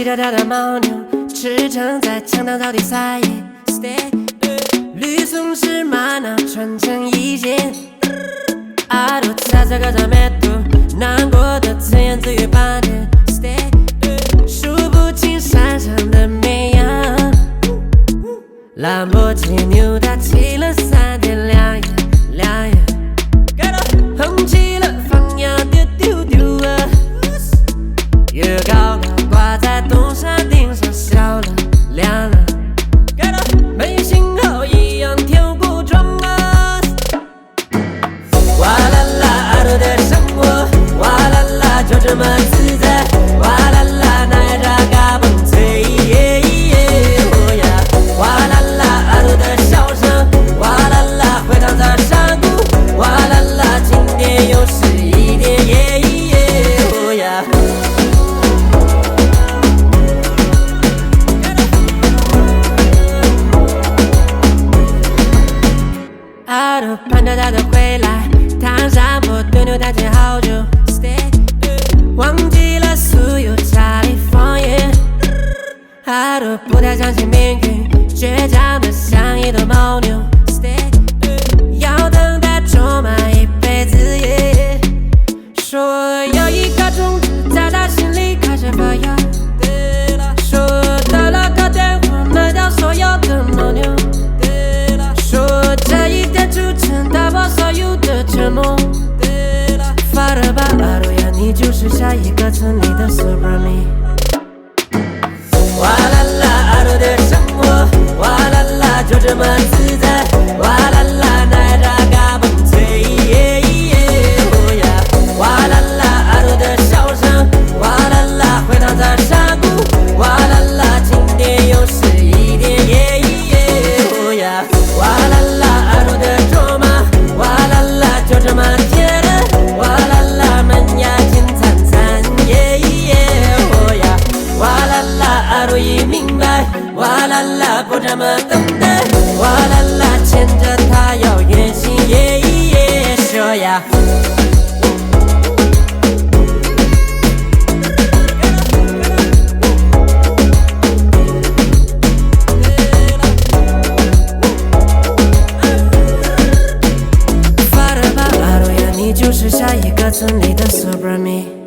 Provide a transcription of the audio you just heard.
着它的牦牛，驰骋在墙头草地撒野。绿松石玛瑙穿成一件，阿杜擦擦高山美图，难过的自言自语半天。数不清山上的绵羊，兰博基尼它骑了3天2夜，哼起了放羊的丢丢啊，月高高挂在东山顶上，笑了亮了，没信号一样跳过窗啊！哇啦啦，阿杜的生活，哇啦啦，就这么自在，哇啦啦，那也扎嘎嘣脆，哦呀，哇啦啦，阿杜的笑声，哇啦啦，回荡在山谷，哇啦啦，今天又是一天，哦呀。阿杜盼着他的回来，趟山坡对牛弹琴好久，忘记了所有家里方言。阿杜不太相信命运，倔强的像一头牦牛，要等待种满一辈子耶。说有一颗种子在他心里开始发芽，说到了个电话卖掉所有的牦牛，说这一天铸成打破所有的承诺。发了吧，阿杜呀，你就是下一个村里的 Super Me。哇啦啦，阿杜的生活，哇啦啦，就这么自在，哇啦啦，那也扎嘎嘣脆，哦呀，哇啦啦，阿杜的笑声，哇啦啦，回荡在山谷，哇啦啦，今天又是一天，哦呀，哇啦啦，阿杜的卓玛，哇啦啦，就这么甜的，哇啦啦，门牙金灿灿，哦呀，哇啦啦，阿杜已明白，哇啦啦，不这么等待，哇啦啦，牵着他要远行，说呀。发了吧，阿杜呀，你就是下一个村里的 Super Me。